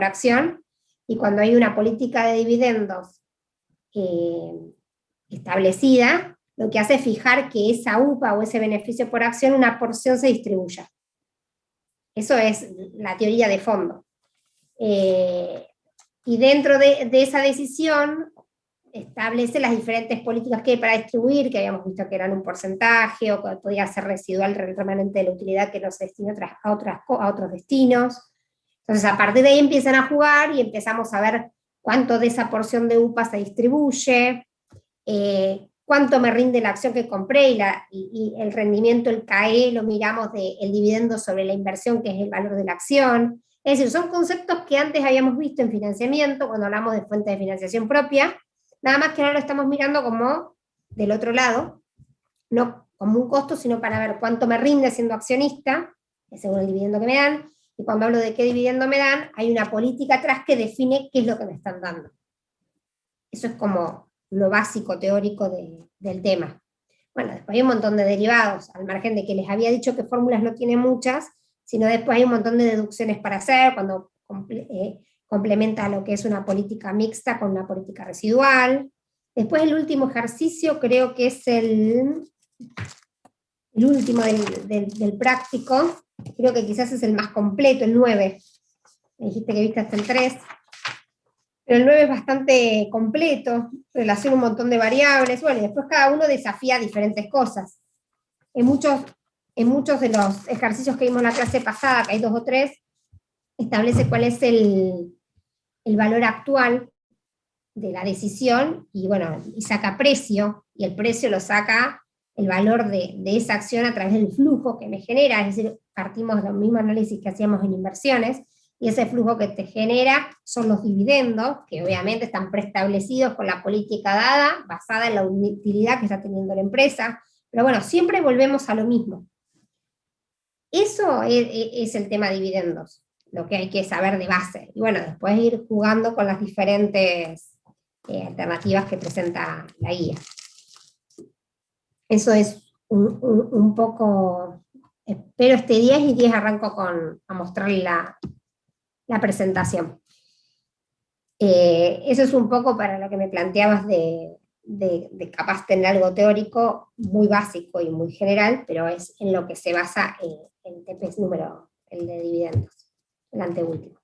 acción, y cuando hay una política de dividendos establecida, lo que hace es fijar que esa UPA o ese beneficio por acción, una porción se distribuya. Eso es la teoría de fondo. Y dentro de esa decisión establece las diferentes políticas que hay para distribuir, que habíamos visto que eran un porcentaje, o que podía ser residual el remanente de la utilidad que no se destina a otros destinos. Entonces, a partir de ahí empiezan a jugar y empezamos a ver cuánto de esa porción de UPA se distribuye, cuánto me rinde la acción que compré, y el rendimiento, el CAE, lo miramos del dividendo sobre la inversión, que es el valor de la acción. Es decir, son conceptos que antes habíamos visto en financiamiento, cuando hablamos de fuente de financiación propia, nada más que ahora lo estamos mirando como del otro lado, no como un costo, sino para ver cuánto me rinde siendo accionista, según el dividendo que me dan, y cuando hablo de qué dividendo me dan, hay una política atrás que define qué es lo que me están dando. Eso es como lo básico teórico del tema. Bueno, después hay un montón de derivados, al margen de que les había dicho que fórmulas no tiene muchas, sino después hay un montón de deducciones para hacer, cuando complementa lo que es una política mixta con una política residual. Después el último ejercicio creo que es el último del práctico, creo que quizás es el más completo, el 9. Me dijiste que viste hasta el 3. Pero el 9 es bastante completo, relaciona un montón de variables, bueno, y después cada uno desafía diferentes cosas. En muchos de los ejercicios que vimos en la clase pasada, que hay 2 o 3, establece cuál es el valor actual de la decisión, y bueno, y saca precio, y el precio lo saca el valor de esa acción a través del flujo que me genera, es decir, partimos del mismo análisis que hacíamos en inversiones, y ese flujo que te genera son los dividendos, que obviamente están preestablecidos con la política dada, basada en la utilidad que está teniendo la empresa, pero bueno, siempre volvemos a lo mismo. Eso es el tema de dividendos, lo que hay que saber de base, y bueno, después ir jugando con las diferentes alternativas que presenta la guía. Eso es un poco, espero este 10 y 10 arranco a mostrarle la presentación. Eso es un poco para lo que me planteabas de capaz tener algo teórico muy básico y muy general, pero es en lo que se basa el TPS número, el de dividendos, el anteúltimo.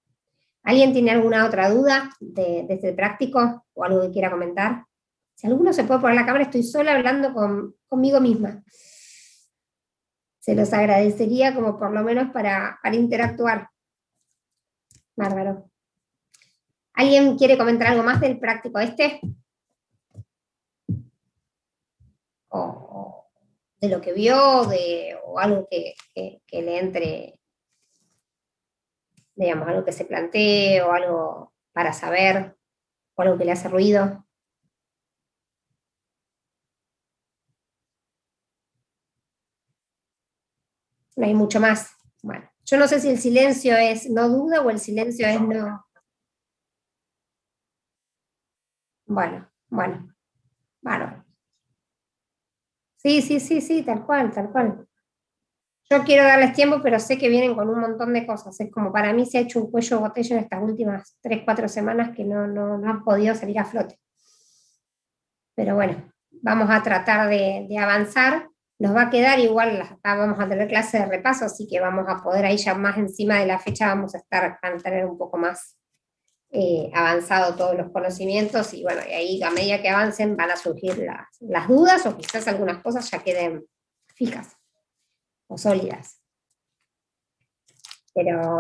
¿Alguien tiene alguna otra duda de este práctico o algo que quiera comentar? Si alguno se puede poner la cámara, estoy sola hablando conmigo misma. Se los agradecería como por lo menos para interactuar. Bárbaro. ¿Alguien quiere comentar algo más del práctico este? O de lo que vio, o algo que le entre, digamos, algo que se plantee, o algo para saber, o algo que le hace ruido. No hay mucho más. Bueno, yo no sé si el silencio es no duda o el silencio es no. Bueno. Sí, tal cual. Yo quiero darles tiempo, pero sé que vienen con un montón de cosas. Es como para mí se ha hecho un cuello de botella en estas últimas 3, 4 semanas que no han podido salir a flote. Pero bueno, vamos a tratar de avanzar. Nos va a quedar igual, acá vamos a tener clase de repaso, así que vamos a poder ahí ya más encima de la fecha, vamos a tener un poco más avanzado todos los conocimientos, y bueno, y ahí a medida que avancen van a surgir las dudas, o quizás algunas cosas ya queden fijas o sólidas. Pero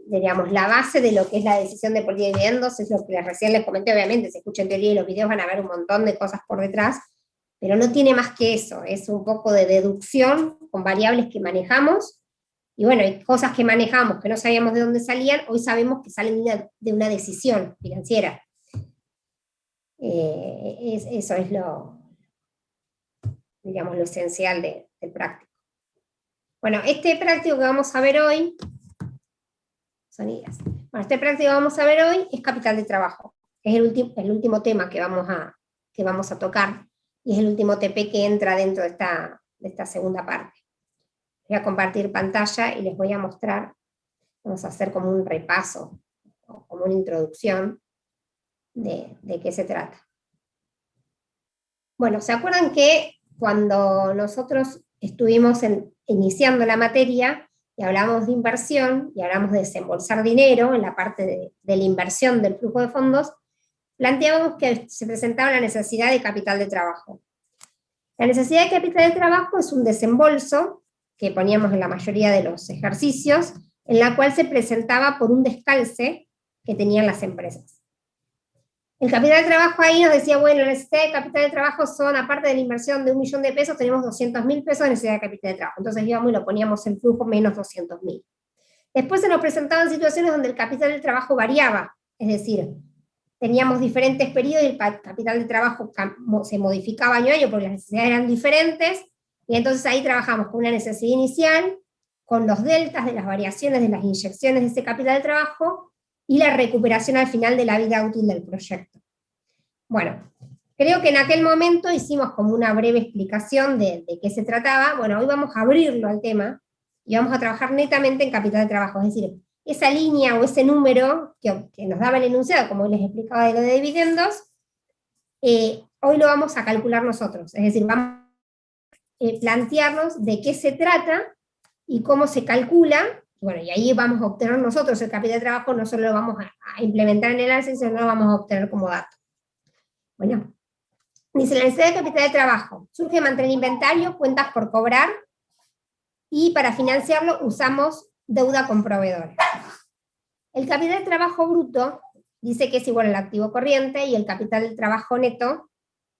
digamos, la base de lo que es la decisión de política de dividendos es lo que recién les comenté. Obviamente, si escuchan teoría y los videos van a ver un montón de cosas por detrás, pero no tiene más que eso, es un poco de deducción con variables que manejamos, y bueno, hay cosas que manejamos que no sabíamos de dónde salían, hoy sabemos que salen de una decisión financiera. Eso es digamos, lo esencial del práctico. Bueno, este práctico que vamos a ver hoy, este práctico que vamos a ver hoy es capital de trabajo. Es el último tema que vamos a tocar, y es el último TP que entra dentro de esta segunda parte. Voy a compartir pantalla y les voy a mostrar Vamos a hacer como un repaso, como una introducción de qué se trata. Bueno, ¿se acuerdan que cuando nosotros estuvimos iniciando la materia y hablamos de inversión y hablamos de desembolsar dinero en la parte de la inversión del flujo de fondos, planteábamos que se presentaba la necesidad de capital de trabajo? La necesidad de capital de trabajo es un desembolso que poníamos en la mayoría de los ejercicios, en la cual se presentaba por un descalce que tenían las empresas. El capital de trabajo ahí nos decía, bueno, la necesidad de capital de trabajo son, aparte de la inversión de 1 millón de pesos, tenemos 200.000 pesos de necesidad de capital de trabajo. Entonces íbamos y lo poníamos en flujo menos 200.000. Después se nos presentaban situaciones donde el capital de trabajo variaba, es decir, teníamos diferentes periodos y el capital de trabajo se modificaba año a año porque las necesidades eran diferentes, y entonces ahí trabajamos con una necesidad inicial, con los deltas de las variaciones de las inyecciones de ese capital de trabajo, y la recuperación al final de la vida útil del proyecto. Bueno, creo que en aquel momento hicimos como una breve explicación de qué se trataba. Bueno, hoy vamos a abrirlo al tema, y vamos a trabajar netamente en capital de trabajo, es decir, esa línea o ese número que nos daba el enunciado, como les explicaba de lo de dividendos, hoy lo vamos a calcular nosotros, es decir, vamos a plantearnos de qué se trata y cómo se calcula. Bueno, y ahí vamos a obtener nosotros el capital de trabajo, no solo lo vamos a implementar en el análisis, sino lo vamos a obtener como dato. Bueno, dice, la necesidad de capital de trabajo surge de mantener inventario, cuentas por cobrar, y para financiarlo usamos deuda con proveedores. El capital de trabajo bruto dice que es igual al activo corriente, y el capital de trabajo neto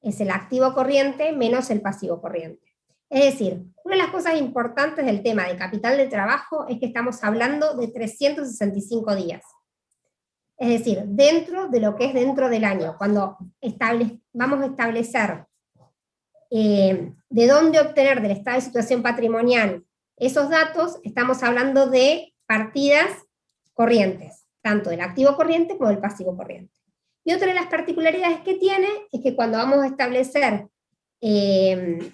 es el activo corriente menos el pasivo corriente. Es decir, una de las cosas importantes del tema de capital de trabajo es que estamos hablando de 365 días. Es decir, dentro de lo que es dentro del año, cuando vamos a establecer de dónde obtener del estado de situación patrimonial esos datos, estamos hablando de partidas corrientes, tanto del activo corriente como del pasivo corriente. Y otra de las particularidades que tiene es que cuando vamos a establecer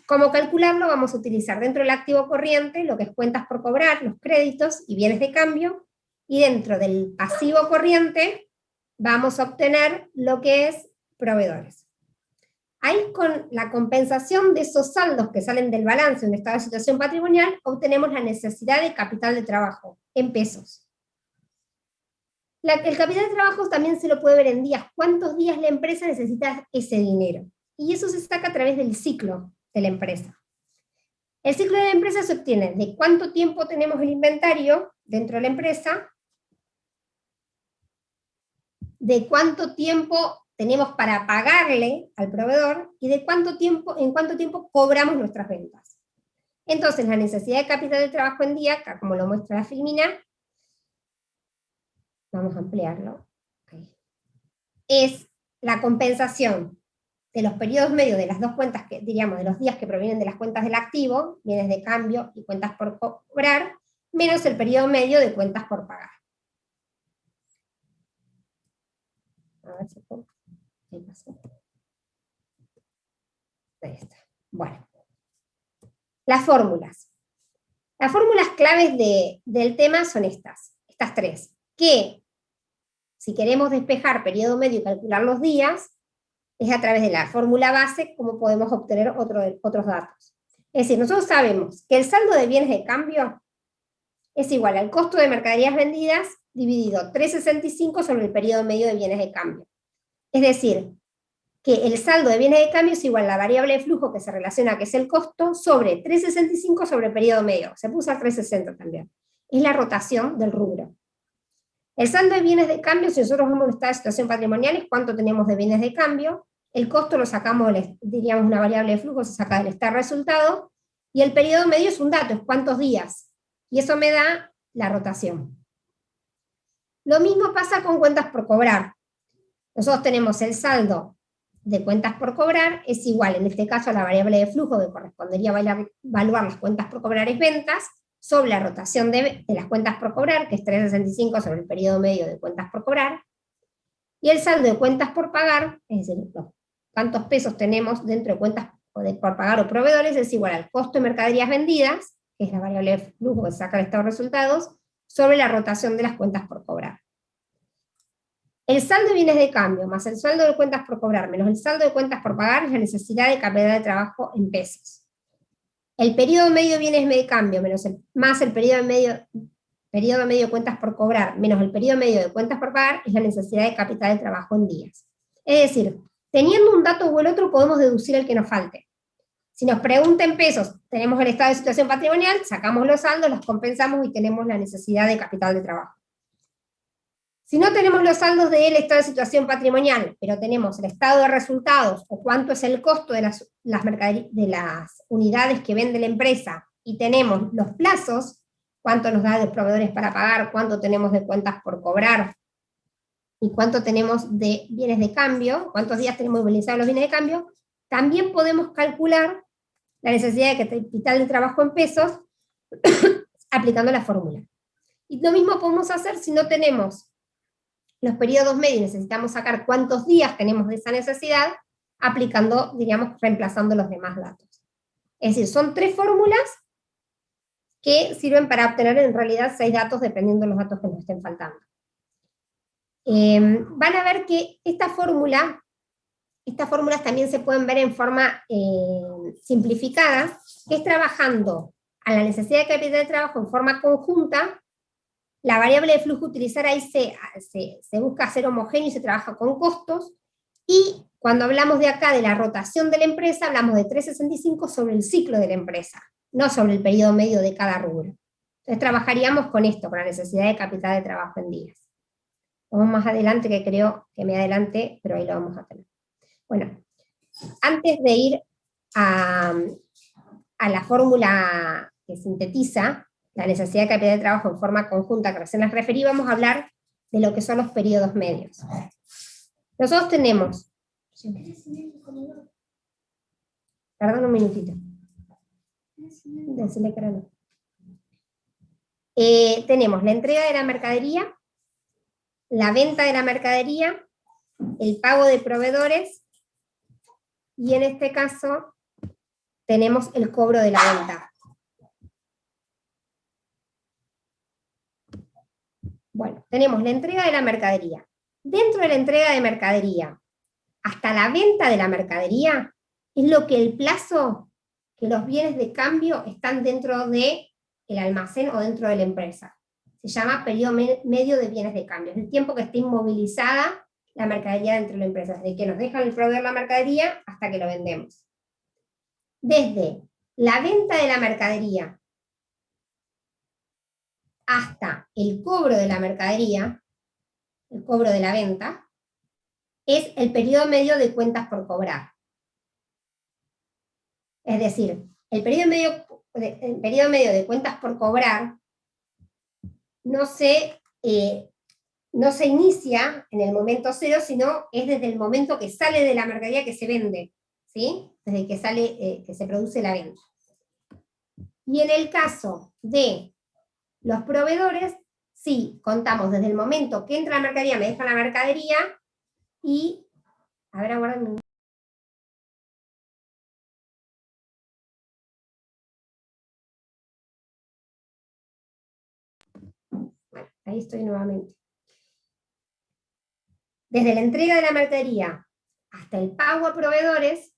cómo calcularlo, vamos a utilizar dentro del activo corriente lo que es cuentas por cobrar, los créditos y bienes de cambio, y dentro del pasivo corriente vamos a obtener lo que es proveedores. Ahí, con la compensación de esos saldos que salen del balance de un estado de situación patrimonial, obtenemos la necesidad de capital de trabajo en pesos. El capital de trabajo también se lo puede ver en días, cuántos días la empresa necesita ese dinero. Y eso se saca a través del ciclo de la empresa. El ciclo de la empresa se obtiene de cuánto tiempo tenemos el inventario dentro de la empresa, de cuánto tiempo tenemos para pagarle al proveedor, y de en cuánto tiempo cobramos nuestras ventas. Entonces, la necesidad de capital de trabajo en día, como lo muestra la filmina, vamos a ampliarlo, es la compensación de los periodos medios de las dos cuentas, que diríamos de los días que provienen de las cuentas del activo, bienes de cambio y cuentas por cobrar, menos el periodo medio de cuentas por pagar. A ver si puedo. Ahí pasó. Ahí está. Bueno. Las fórmulas. Las fórmulas claves del tema son estas tres. Que si queremos despejar periodo medio y calcular los días, es a través de la fórmula base como podemos obtener otros datos. Es decir, nosotros sabemos que el saldo de bienes de cambio es igual al costo de mercaderías vendidas dividido 365 sobre el periodo medio de bienes de cambio. Es decir, que el saldo de bienes de cambio es igual a la variable de flujo que se relaciona, que es el costo, sobre 365 sobre el periodo medio. Se puso a 360 también. Es la rotación del rubro. El saldo de bienes de cambio, si nosotros vemos esta situación patrimonial, es cuánto tenemos de bienes de cambio. El costo lo sacamos, diríamos una variable de flujo, se saca del estado resultado, y el periodo medio es un dato, es cuántos días, y eso me da la rotación. Lo mismo pasa con cuentas por cobrar. Nosotros tenemos el saldo de cuentas por cobrar, es igual, en este caso, a la variable de flujo, que correspondería a evaluar las cuentas por cobrar es ventas, sobre la rotación de las cuentas por cobrar, que es 365 sobre el periodo medio de cuentas por cobrar, y el saldo de cuentas por pagar, es decir, cuántos pesos tenemos dentro de cuentas por pagar o proveedores, es igual al costo de mercaderías vendidas, que es la variable de flujo que saca el estado de resultados, sobre la rotación de las cuentas por cobrar. El saldo de bienes de cambio más el saldo de cuentas por cobrar menos el saldo de cuentas por pagar es la necesidad de capital de trabajo en pesos. El periodo medio de bienes de cambio más el periodo medio de cuentas por cobrar menos el periodo medio de cuentas por pagar es la necesidad de capital de trabajo en días. Es decir, teniendo un dato o el otro podemos deducir el que nos falte. Si nos pregunta en pesos, tenemos el estado de situación patrimonial, sacamos los saldos, los compensamos y tenemos la necesidad de capital de trabajo. Si no tenemos los saldos del estado de situación patrimonial, pero tenemos el estado de resultados o cuánto es el costo de las unidades que vende la empresa y tenemos los plazos, cuánto nos da de proveedores para pagar, cuánto tenemos de cuentas por cobrar y cuánto tenemos de bienes de cambio, cuántos días tenemos movilizados los bienes de cambio, también podemos calcular la necesidad de capital de trabajo en pesos aplicando la fórmula. Y lo mismo podemos hacer si no tenemos los periodos medios, necesitamos sacar cuántos días tenemos de esa necesidad, aplicando, diríamos, reemplazando los demás datos. Es decir, son 3 fórmulas que sirven para obtener en realidad 6 datos, dependiendo de los datos que nos estén faltando. Van a ver que estas fórmulas también se pueden ver en forma simplificada, que es trabajando a la necesidad de capital de trabajo en forma conjunta. La variable de flujo a utilizar ahí se busca ser homogéneo y se trabaja con costos, y cuando hablamos de acá de la rotación de la empresa, hablamos de 365 sobre el ciclo de la empresa, no sobre el periodo medio de cada rubro. Entonces trabajaríamos con esto, con la necesidad de capital de trabajo en días. Vamos más adelante, que creo que me adelanté, pero ahí lo vamos a tener. Bueno, antes de ir a la fórmula que sintetiza la necesidad de capital de trabajo en forma conjunta que recién les referí, vamos a hablar de lo que son los periodos medios. Nosotros tenemos, perdón un minutito, decirle que no. Tenemos la entrega de la mercadería, la venta de la mercadería, el pago de proveedores, y en este caso tenemos el cobro de la venta. Bueno, tenemos la entrega de la mercadería. Dentro de la entrega de mercadería hasta la venta de la mercadería es lo que el plazo que los bienes de cambio están dentro del almacén o dentro de la empresa. Se llama periodo medio de bienes de cambio. Es el tiempo que está inmovilizada la mercadería dentro de la empresa, desde que nos dejan el proveedor la mercadería hasta que lo vendemos. Desde la venta de la mercadería hasta el cobro de la mercadería, el cobro de la venta, es el periodo medio de cuentas por cobrar. Es decir, el periodo medio de cuentas por cobrar no se inicia en el momento cero, sino es desde el momento que sale de la mercadería que se vende, ¿sí? Desde que sale, que se produce la venta. Y en el caso de los proveedores, sí, contamos desde el momento que entra la mercadería, me dejan la mercadería, y, a ver, aguarden. Bueno, ahí estoy nuevamente. Desde la entrega de la mercadería hasta el pago a proveedores,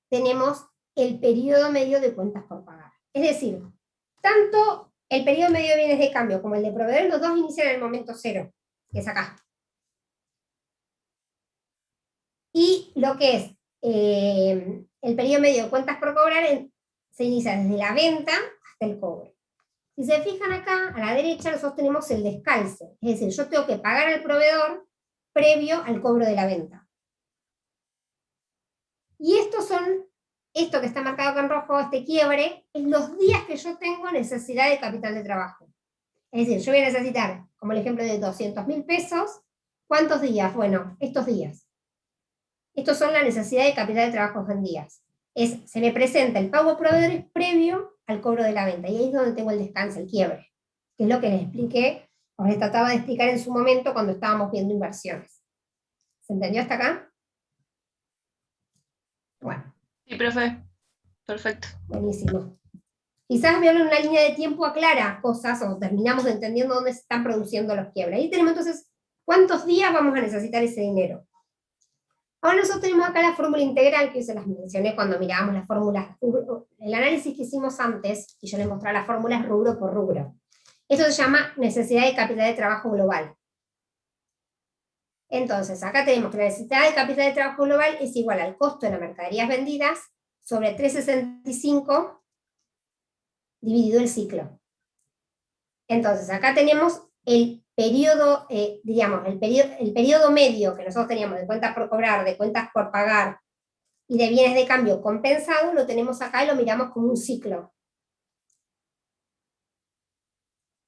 tenemos el periodo medio de cuentas por pagar. Es decir, tanto el periodo medio de bienes de cambio como el de proveedores, los dos inician en el momento cero, que es acá. Y lo que es el periodo medio de cuentas por cobrar se inicia desde la venta hasta el cobro. Si se fijan acá, a la derecha nosotros tenemos el descalce, es decir, yo tengo que pagar al proveedor previo al cobro de la venta. Y esto que está marcado con rojo, este quiebre, es los días que yo tengo necesidad de capital de trabajo. Es decir, yo voy a necesitar, como el ejemplo de 200.000 pesos, ¿cuántos días? Bueno, estos días. Estos son la necesidad de capital de trabajo en días. Se me presenta el pago a proveedores previo al cobro de la venta, y ahí es donde tengo el descanso, el quiebre, que es lo que les expliqué, o les trataba de explicar en su momento cuando estábamos viendo inversiones. ¿Se entendió hasta acá? Bueno. Sí, profe. Perfecto. Buenísimo. Quizás verlo en una línea de tiempo aclara cosas o terminamos entendiendo dónde se están produciendo los quiebres. Ahí tenemos entonces cuántos días vamos a necesitar ese dinero. Ahora nosotros tenemos acá la fórmula integral, que se las mencioné cuando mirábamos las fórmulas, el análisis que hicimos antes, y yo les mostré las fórmulas rubro por rubro. Esto se llama necesidad de capital de trabajo global. Entonces, acá tenemos que la necesidad de capital de trabajo global es igual al costo de las mercaderías vendidas sobre 365 dividido el ciclo. Entonces, acá tenemos el periodo, digamos, el periodo medio que nosotros teníamos de cuentas por cobrar, de cuentas por pagar y de bienes de cambio compensado, lo tenemos acá y lo miramos como un ciclo.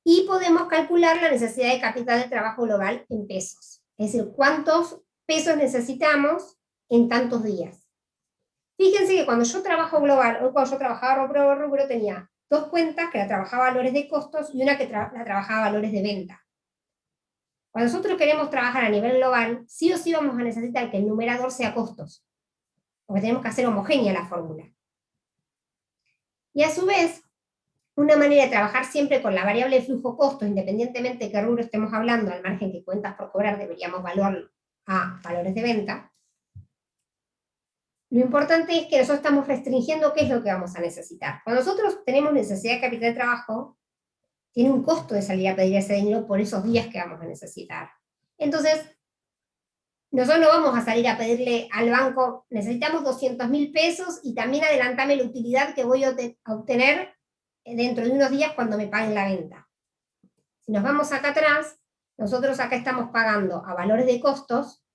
Y podemos calcular la necesidad de capital de trabajo global en pesos. Es decir, cuántos pesos necesitamos en tantos días. Fíjense que cuando yo trabajo global, o cuando yo trabajaba rubro, tenía dos cuentas que la trabajaba valores de costos y una que la trabajaba valores de venta. Cuando nosotros queremos trabajar a nivel global, sí o sí vamos a necesitar que el numerador sea costos, porque tenemos que hacer homogénea la fórmula. Y a su vez, una manera de trabajar siempre con la variable de flujo costos, independientemente de qué rubro estemos hablando, al margen que cuentas por cobrar deberíamos evaluarlo a valores de venta. Lo importante es que nosotros estamos restringiendo qué es lo que vamos a necesitar. Cuando nosotros tenemos necesidad de capital de trabajo, tiene un costo de salir a pedir ese dinero por esos días que vamos a necesitar. Entonces, nosotros no vamos a salir a pedirle al banco, necesitamos 200.000 pesos y también adelantame la utilidad que voy a obtener dentro de unos días cuando me paguen la venta. Si nos vamos acá atrás, nosotros acá estamos pagando a valores de costos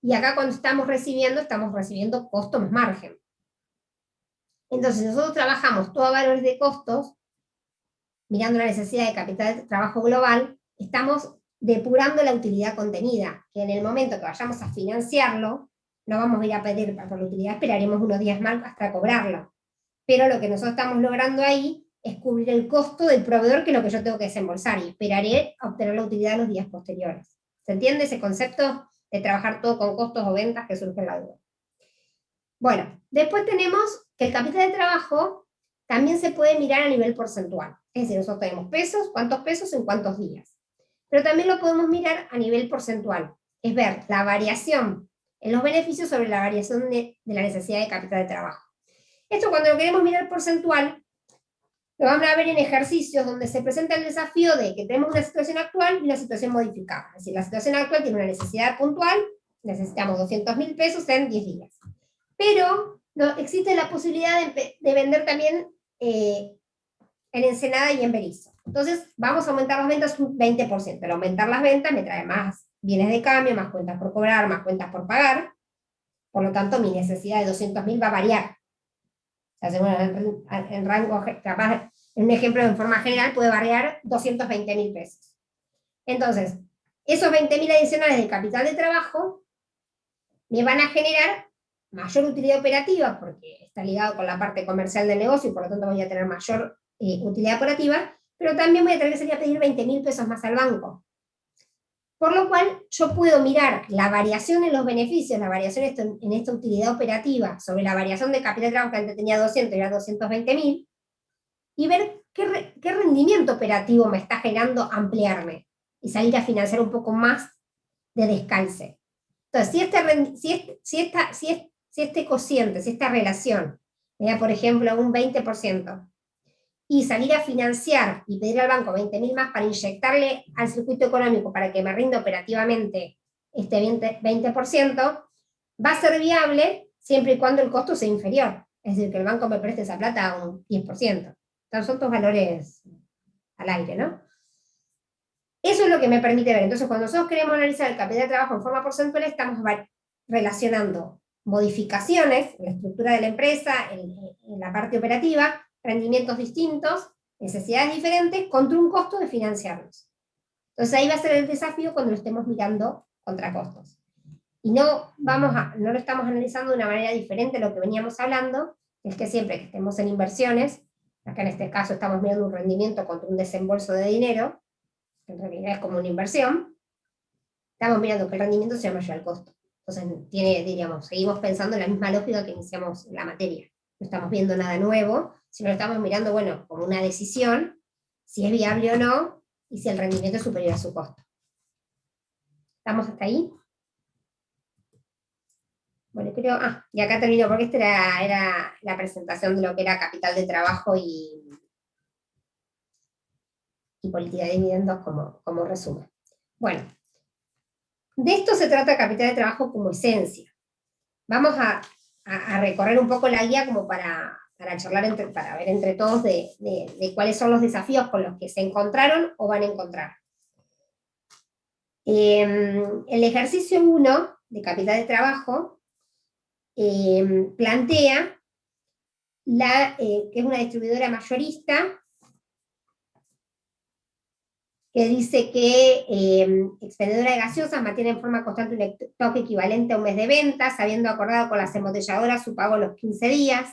y acá cuando estamos recibiendo costo más margen. Entonces nosotros trabajamos todo a valores de costos, mirando la necesidad de capital de trabajo global, estamos depurando la utilidad contenida, que en el momento que vayamos a financiarlo, no vamos a ir a pedir por la utilidad, esperaremos unos días más hasta cobrarlo. Pero lo que nosotros estamos logrando ahí es cubrir el costo del proveedor, que es lo que yo tengo que desembolsar, y esperaré a obtener la utilidad los días posteriores. ¿Se entiende ese concepto de trabajar todo con costos o ventas que surge en la duda? Bueno, después tenemos que el capital de trabajo también se puede mirar a nivel porcentual. Es decir, nosotros tenemos pesos, cuántos pesos en cuántos días. Pero también lo podemos mirar a nivel porcentual. Es ver la variación en los beneficios sobre la variación de la necesidad de capital de trabajo. Esto cuando lo queremos mirar porcentual, lo vamos a ver en ejercicios donde se presenta el desafío de que tenemos una situación actual y una situación modificada. Es decir, la situación actual tiene una necesidad puntual, necesitamos 200.000 pesos en 10 días. Pero no, existe la posibilidad de vender también en Ensenada y en Berisso. Entonces, vamos a aumentar las ventas un 20%. Al aumentar las ventas me trae más bienes de cambio, más cuentas por cobrar, más cuentas por pagar. Por lo tanto, mi necesidad de 200.000 va a variar. En rango, capaz, en un ejemplo en forma general, puede variar 220.000 pesos. Entonces, esos 20.000 adicionales de capital de trabajo me van a generar mayor utilidad operativa, porque está ligado con la parte comercial del negocio y por lo tanto voy a tener mayor utilidad operativa, pero también voy a tener que salir a pedir 20.000 pesos más al banco. Por lo cual, yo puedo mirar la variación en los beneficios, la variación en esta utilidad operativa sobre la variación de capital de trabajo que antes tenía 200 y ahora 220.000, y ver qué rendimiento operativo me está generando ampliarme y salir a financiar un poco más de descalce. Entonces, si este cociente, si esta relación me da, por ejemplo, un 20%, y salir a financiar y pedir al banco 20.000 más para inyectarle al circuito económico para que me rinda operativamente este 20%, va a ser viable siempre y cuando el costo sea inferior. Es decir, que el banco me preste esa plata a un 10%. Entonces son todos valores al aire, ¿no? Eso es lo que me permite ver. Entonces, cuando nosotros queremos analizar el capital de trabajo en forma porcentual, estamos relacionando modificaciones en la estructura de la empresa, en la parte operativa, rendimientos distintos, necesidades diferentes, contra un costo de financiarlos. Entonces ahí va a ser el desafío cuando lo estemos mirando contra costos. Y no lo estamos analizando de una manera diferente a lo que veníamos hablando, es que siempre que estemos en inversiones, acá en este caso estamos mirando un rendimiento contra un desembolso de dinero, que en realidad es como una inversión, estamos mirando que el rendimiento sea mayor al costo. Entonces, seguimos pensando en la misma lógica que iniciamos la materia. No estamos viendo nada nuevo, sino lo estamos mirando, bueno, como una decisión, si es viable o no, y si el rendimiento es superior a su costo. ¿Estamos hasta ahí? Bueno, creo, y acá termino, porque esta era la presentación de lo que era capital de trabajo y política de dividendos como resumen. Bueno, de esto se trata capital de trabajo como esencia. Vamos a recorrer un poco la guía como para charlar, para ver entre todos de cuáles son los desafíos con los que se encontraron o van a encontrar. El ejercicio 1 de capital de trabajo plantea que es una distribuidora mayorista, que dice que expendedora de gaseosas mantiene en forma constante un stock equivalente a un mes de ventas, habiendo acordado con las embotelladoras su pago a los 15 días.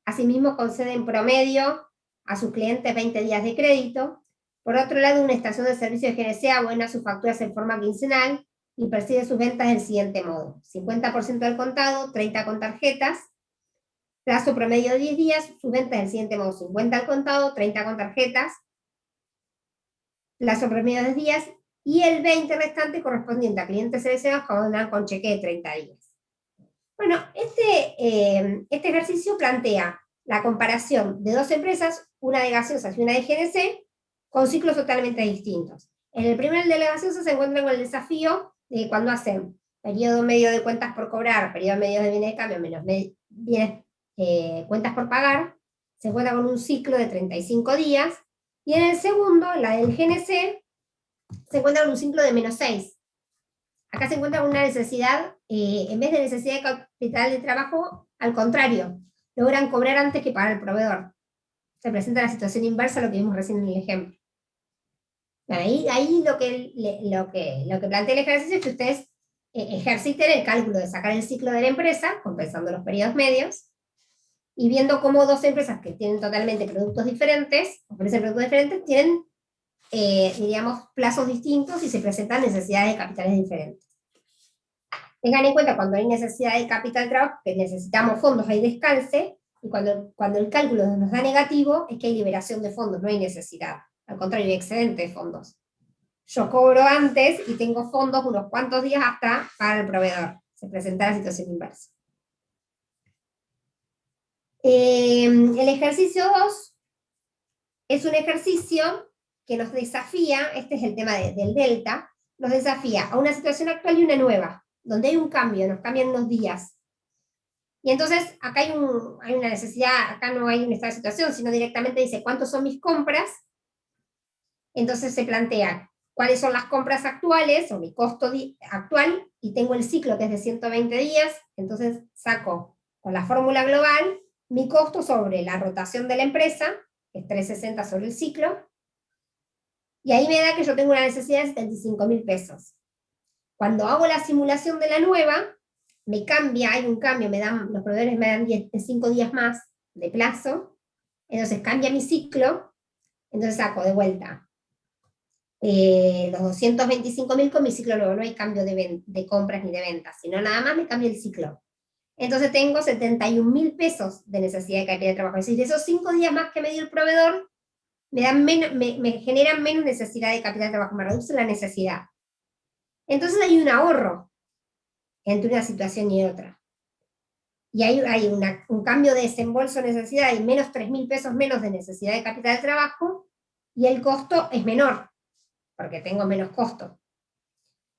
Asimismo, concede en promedio a sus clientes 20 días de crédito. Por otro lado, una estación de servicio de GNC abona sus facturas en forma quincenal y percibe sus ventas del siguiente modo: 50% al contado, 30% con tarjetas. Plazo promedio de 10 días, sus ventas del siguiente modo: 50 al contado, 30% con tarjetas. Plazo promedio de 10 días, y el 20% restante correspondiente a clientes seleccionados que abonan con cheque de 30 días. Bueno, este ejercicio plantea la comparación de dos empresas, una de gaseosas y una de GNC, con ciclos totalmente distintos. En el primer de gaseosas se encuentran con el desafío de cuando hacen periodo medio de cuentas por cobrar, periodo medio de bienes de cambio, menos cuentas por pagar, se encuentra con un ciclo de 35 días, y en el segundo, la del GNC, se encuentra con un ciclo de -6. Acá se encuentra con una necesidad, en vez de necesidad de capital de trabajo, al contrario, logran cobrar antes que pagar el proveedor. Se presenta la situación inversa a lo que vimos recién en el ejemplo. Ahí lo que plantea el ejercicio es que ustedes ejerciten el cálculo de sacar el ciclo de la empresa, compensando los periodos medios, y viendo cómo dos empresas que tienen totalmente productos diferentes, ofrecen productos diferentes, tienen, diríamos, plazos distintos y se presentan necesidades de capitales diferentes. Tengan en cuenta, cuando hay necesidad de capital de trabajo, que necesitamos fondos, hay descalce, y cuando el cálculo nos da negativo, es que hay liberación de fondos, no hay necesidad. Al contrario, hay excedente de fondos. Yo cobro antes y tengo fondos unos cuantos días hasta para el proveedor. Se presenta la situación inversa. El ejercicio 2 es un ejercicio que nos desafía, este es el tema del delta, nos desafía a una situación actual y una nueva, donde hay un cambio, nos cambian unos días. Y entonces acá hay una necesidad, acá no hay esta situación, sino directamente dice cuántos son mis compras. Entonces se plantea cuáles son las compras actuales, o mi costo actual, y tengo el ciclo que es de 120 días, entonces saco con la fórmula global mi costo sobre la rotación de la empresa, que es 360 sobre el ciclo, y ahí me da que yo tengo una necesidad de 75.000 pesos. Cuando hago la simulación de la nueva, me cambia, hay un cambio, los proveedores me dan 5 días más de plazo, entonces cambia mi ciclo, entonces saco de vuelta los 225.000 con mi ciclo nuevo, no hay cambio de compras ni de ventas, sino nada más me cambia el ciclo. Entonces tengo 71.000 pesos de necesidad de capital de trabajo. Es decir, esos 5 días más que me dio el proveedor, me generan menos necesidad de capital de trabajo, me reduce la necesidad. Entonces hay un ahorro entre una situación y otra. Y hay un cambio de desembolso necesidad, hay menos 3.000 pesos menos de necesidad de capital de trabajo, y el costo es menor, porque tengo menos costo.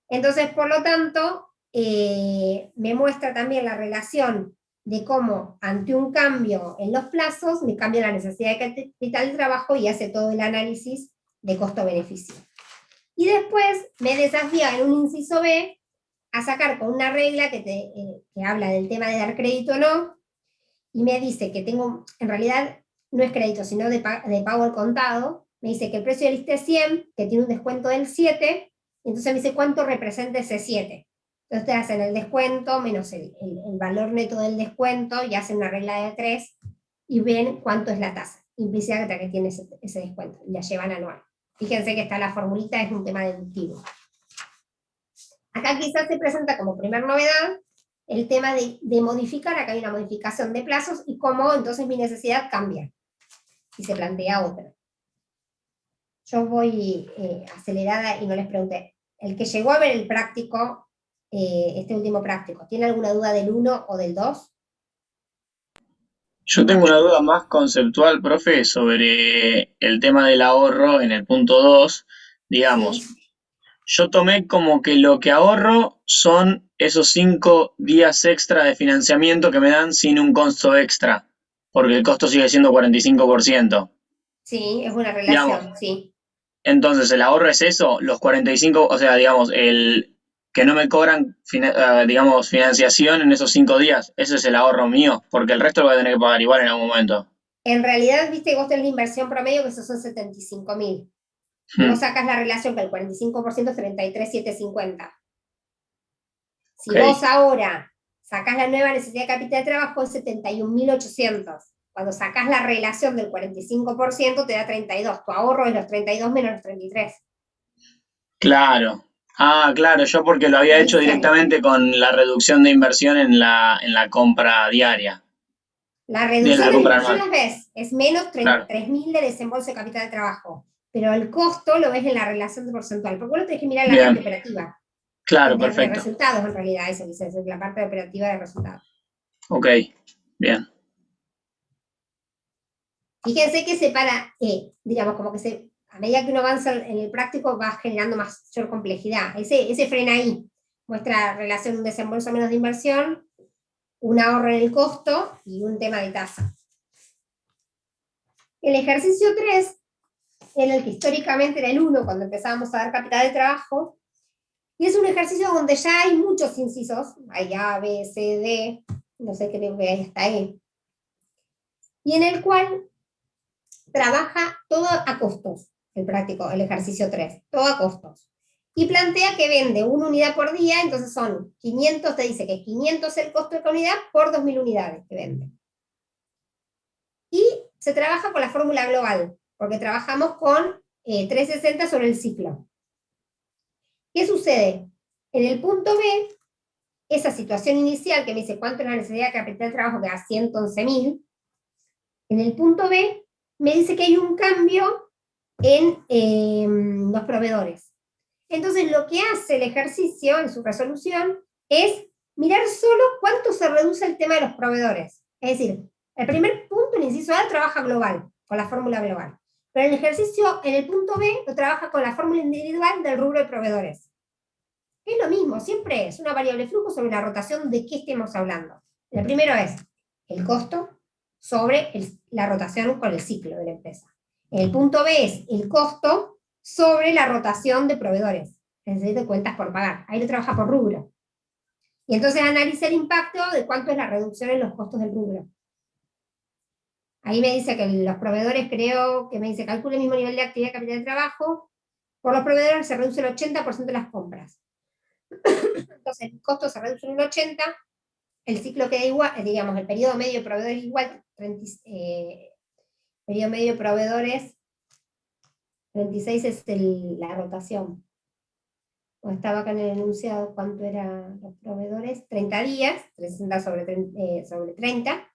Entonces, por lo tanto, me muestra también la relación de cómo ante un cambio en los plazos me cambia la necesidad de capital de trabajo y hace todo el análisis de costo-beneficio. Y después me desafía en un inciso B a sacar con una regla que habla del tema de dar crédito o no, y me dice que tengo, en realidad no es crédito, sino de pago al contado. Me dice que el precio del liste es 100, que tiene un descuento del 7, entonces me dice cuánto representa ese 7. Entonces te hacen el descuento menos el valor neto del descuento y hacen una regla de 3 y ven cuánto es la tasa implícita que tiene ese descuento, y la llevan anual. Fíjense que está la formulita, es un tema deductivo. Acá quizás se presenta como primer novedad el tema de modificar, acá hay una modificación de plazos y cómo entonces mi necesidad cambia. si se plantea otra. Yo voy acelerada y no les pregunté. El que llegó a ver el práctico, este último práctico, ¿tiene alguna duda del 1 o del 2? Yo tengo una duda más conceptual, profe, sobre el tema del ahorro en el punto 2. Digamos, Sí, yo tomé como que lo que ahorro son esos 5 días extra de financiamiento que me dan sin un costo extra, porque el costo sigue siendo 45%. sí, es una Digamos, relación, sí. entonces el ahorro es eso, los 45, o sea, digamos, el que no me cobran, digamos, financiación en esos 5 días, ese es el ahorro mío, porque el resto lo voy a tener que pagar igual en algún momento. En realidad, viste, vos tenés la inversión promedio que esos son 75.000. Y vos Hmm, sacás la relación que el 45% es 33.750. ok, Si vos ahora sacás la nueva necesidad de capital de trabajo es 71.800. Cuando sacás la relación del 45% te da 32. Tu ahorro es los 32 menos los 33. claro. Ah, claro, yo porque lo De había ahí hecho sale. directamente con la reducción de inversión en la compra diaria, La de reducción la de compra inversión anual. las ves, es menos Claro, 3.000 de desembolso de capital de trabajo. Pero el costo lo ves en la relación porcentual, porque vos lo tenés que mirar en la parte bien, operativa, claro, de perfecto. resultados en realidad, eso dice, es la parte operativa de resultados. Ok, bien. Fíjense que separa, digamos, como que a medida que uno avanza en el práctico va generando mayor complejidad. Ese frena ahí, muestra relación un desembolso menos de inversión, un ahorro en el costo y un tema de tasa. El ejercicio 3 en el que históricamente era el 1 cuando empezábamos a dar capital de trabajo, y es un ejercicio donde ya hay muchos incisos, hay A, B, C, D, no sé, creo que hay hasta E, y en el cual trabaja todo a costos, el práctico, el ejercicio 3 todo a costos. Y plantea que vende una unidad por día, entonces son 500, te dice que 500 el costo de la unidad por 2.000 unidades que vende. Y se trabaja con la fórmula global, porque trabajamos con 360 sobre el ciclo. ¿Qué sucede? En el punto B, esa situación inicial que me dice cuánto es la necesidad de capital de trabajo, que da 111.000, en el punto B me dice que hay un cambio en los proveedores. Entonces, lo que hace el ejercicio en su resolución es mirar solo cuánto se reduce el tema de los proveedores. Es decir, el primer punto, el inciso A, trabaja global, con la fórmula global. Pero el ejercicio, en el punto B, lo trabaja con la fórmula individual del rubro de proveedores. Es lo mismo, siempre es una variable flujo sobre la rotación de qué estemos hablando. El primero es el costo sobre la rotación con el ciclo de la empresa. El punto B es el costo sobre la rotación de proveedores, es decir, de cuentas por pagar. Ahí lo trabaja por rubro. Y entonces analiza el impacto de cuánto es la reducción en los costos del rubro. Ahí me dice que los proveedores, creo que me dice, calcula el mismo nivel de actividad de capital de trabajo. Por los proveedores se reduce el 80% de las compras. Entonces el costo se reduce en un 80%, el ciclo queda igual, digamos, el periodo medio de proveedores igual, periodo medio de proveedores, 36 es la rotación. O estaba acá en el enunciado cuánto eran los proveedores, 30 días, 360 sobre 30,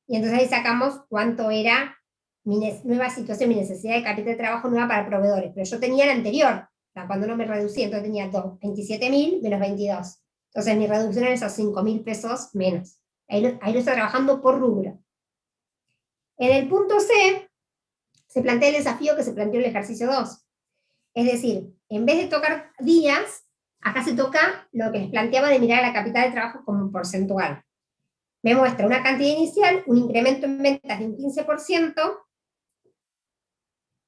y entonces ahí sacamos cuánto era mi nueva situación, mi necesidad de capital de trabajo nueva para proveedores, pero yo tenía la anterior, o sea, cuando no me reducí, entonces tenía 27.000 menos 22. Entonces mi reducción era esos 5.000 pesos menos. Ahí lo estoy trabajando por rubro. En el punto C, se plantea el desafío que se planteó en el ejercicio 2. Es decir, en vez de tocar días, acá se toca lo que les planteaba de mirar a la capital de trabajo como un porcentual. Me muestra una cantidad inicial, un incremento en ventas de un 15%,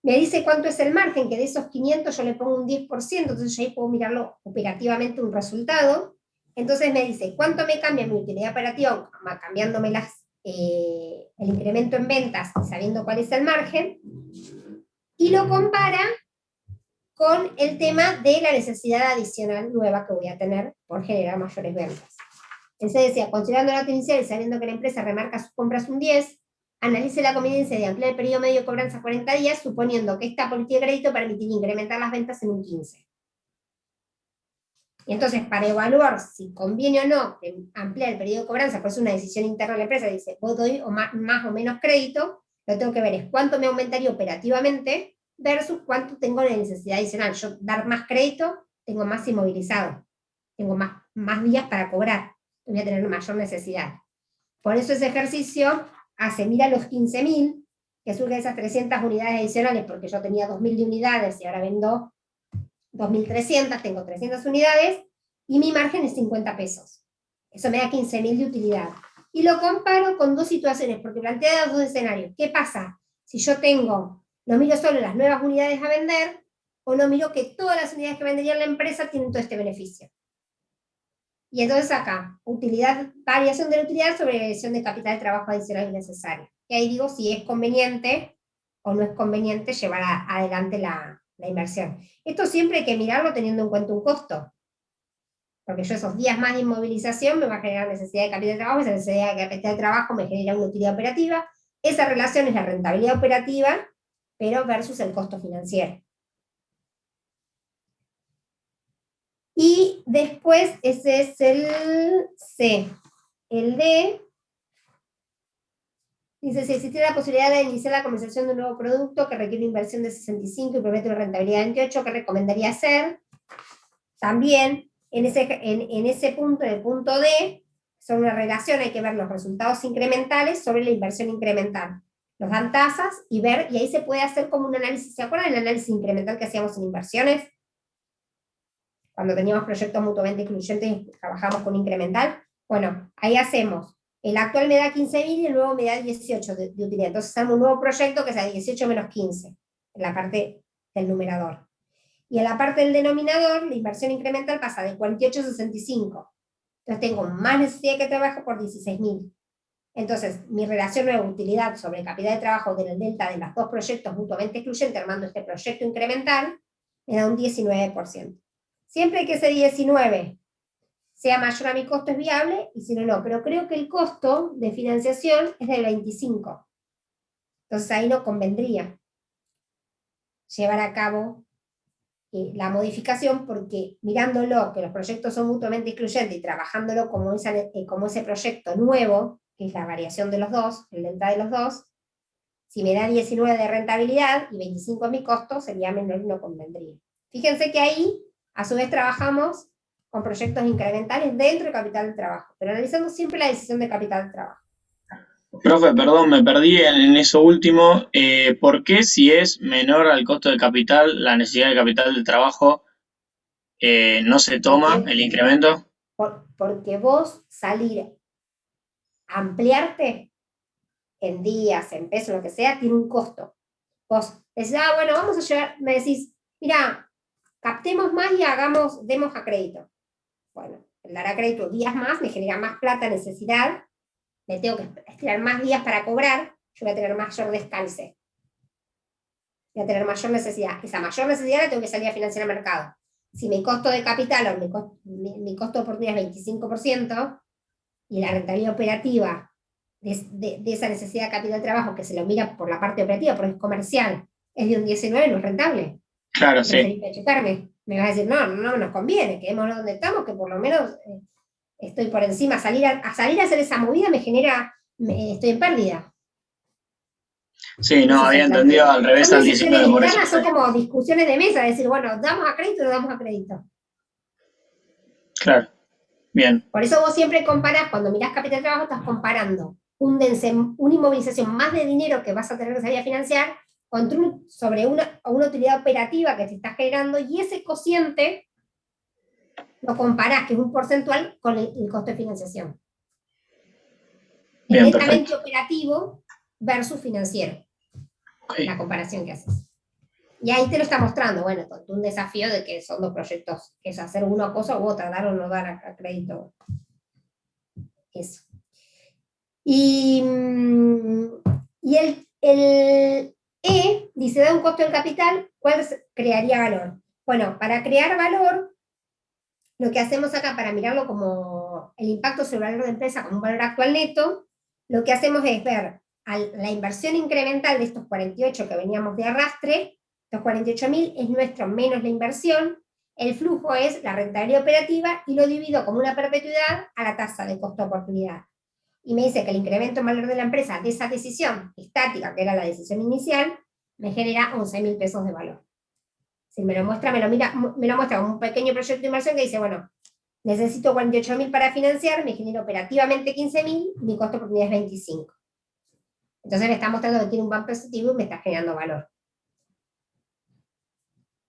me dice cuánto es el margen, que de esos 500 yo le pongo un 10%, entonces yo ahí puedo mirarlo operativamente un resultado. Entonces me dice cuánto me cambia mi utilidad operativa, cambiándome el incremento en ventas y sabiendo cuál es el margen, y lo compara con el tema de la necesidad adicional nueva que voy a tener por generar mayores ventas. Entonces decía, considerando la nota inicial y sabiendo que la empresa remarca sus compras un 10, analice la conveniencia de ampliar el periodo medio de cobranza a 40 días, suponiendo que esta política de crédito permitiría incrementar las ventas en un 15. Y entonces, para evaluar si conviene o no ampliar el periodo de cobranza, pues es una decisión interna de la empresa, dice, vos doy más o menos crédito, Lo que tengo que ver es cuánto me aumentaría operativamente versus cuánto tengo de necesidad adicional. Yo dar más crédito, tengo más inmovilizado, tengo más días para cobrar, voy a tener mayor necesidad. Por eso ese ejercicio mira los 15.000, que surgen esas 300 unidades adicionales, porque yo tenía 2.000 de unidades y ahora vendo 2.300, tengo 300 unidades, y mi margen es 50 pesos. Eso me da 15.000 de utilidad. Y lo comparo con dos situaciones, porque plantea dos escenarios. ¿Qué pasa si yo no miro solo las nuevas unidades a vender, o no miro que todas las unidades que vendería la empresa tienen todo este beneficio? Y entonces acá, variación de la utilidad sobre la edición de capital de trabajo adicional innecesario. Y ahí digo si es conveniente o no es conveniente llevar adelante la inversión. Esto siempre hay que mirarlo teniendo en cuenta un costo, porque yo esos días más de inmovilización me va a generar necesidad de capital de trabajo, esa necesidad de capital de trabajo me genera una utilidad operativa, esa relación es la rentabilidad operativa, pero versus el costo financiero. Y después ese es el C. El D dice, si existiera la posibilidad de iniciar la comercialización de un nuevo producto que requiere una inversión de 65 y promete una rentabilidad de 28, ¿qué recomendaría hacer? También, en ese punto, en el punto D, son una relación, hay que ver los resultados incrementales sobre la inversión incremental. Nos dan tasas y ahí se puede hacer como un análisis. ¿Se acuerdan del análisis incremental que hacíamos en inversiones? Cuando teníamos proyectos mutuamente incluyentes y trabajamos con incremental. Bueno, ahí hacemos. El actual me da 15.000 y el nuevo me da 18 de utilidad. Entonces hacemos un nuevo proyecto que sea 18 menos 15, en la parte del numerador. Y en la parte del denominador, la inversión incremental pasa de 48 a 65. Entonces tengo más necesidad que trabajo por 16.000. Entonces, mi relación de utilidad sobre capital de trabajo del delta de los dos proyectos mutuamente excluyentes, armando este proyecto incremental, me da un 19%. Siempre que ese 19 sea mayor a mi costo es viable, y si no, no. Pero creo que el costo de financiación es del 25. Entonces ahí no convendría llevar a cabo la modificación, porque mirándolo, que los proyectos son mutuamente excluyentes y trabajándolo como ese proyecto nuevo, que es la variación de los dos, el delta de los dos, si me da 19 de rentabilidad y 25 mi costo, sería menor y no convendría. Fíjense que ahí, a su vez, trabajamos con proyectos incrementales dentro de capital de trabajo, pero analizando siempre la decisión de capital de trabajo. Profe, perdón, me perdí en eso último. ¿Por qué si es menor al costo de capital, la necesidad de capital de trabajo, no se toma Porque, el incremento? porque vos salir a ampliarte en días, en pesos, lo que sea, tiene un costo. Vos decís, bueno, vamos a llevar, me decís, mira, captemos más y demos a crédito. Bueno, el dar a crédito días más me genera más plata, necesidad, me tengo que estirar más días para cobrar, yo voy a tener mayor descalce. Voy a tener mayor necesidad. Esa mayor necesidad la tengo que salir a financiar al mercado. Si mi costo de capital o mi costo de oportunidad es 25%, y la rentabilidad operativa de esa necesidad de capital de trabajo, que se lo mira por la parte operativa, porque es comercial, es de un 19, no es rentable. Claro, sí. Me vas a decir, no nos conviene, quedémonos donde estamos, que por lo menos estoy por encima. Salir a hacer esa movida me genera, estoy en pérdida. Sí, no, había entendido al revés Son al decisiones 19, por eso. internas, son como discusiones de mesa, decir, bueno, ¿damos a crédito o no damos a crédito? Claro, bien. Por eso vos siempre comparás, cuando mirás capital de trabajo, estás comparando una inmovilización más de dinero que vas a tener que salir a financiar sobre una utilidad operativa que te está generando, y ese cociente lo comparás, que es un porcentual, con el costo de financiación. Bien, El netamente perfecto. operativo versus financiero. Okay. La comparación que haces. Y ahí te lo está mostrando, bueno, un desafío de que son dos proyectos, que es hacer una cosa u otra, dar o no dar a crédito. Eso. Y el E dice, da un costo del capital, ¿cuál crearía valor? Bueno, para crear valor, lo que hacemos acá, para mirarlo como el impacto sobre el valor de empresa como un valor actual neto, lo que hacemos es ver la inversión incremental de estos 48 que veníamos de arrastre. Los 48.000 es nuestro menos la inversión, el flujo es la rentabilidad operativa, y lo divido como una perpetuidad a la tasa de costo de oportunidad. y me dice que el incremento en valor de la empresa de esa decisión estática, que era la decisión inicial, me genera 11.000 pesos de valor. Si me lo muestra, me lo muestra como un pequeño proyecto de inversión que dice, bueno, necesito 48.000 para financiar, me genera operativamente 15.000, mi costo por unidad es 25. Entonces me está mostrando que tiene un valor positivo y me está generando valor.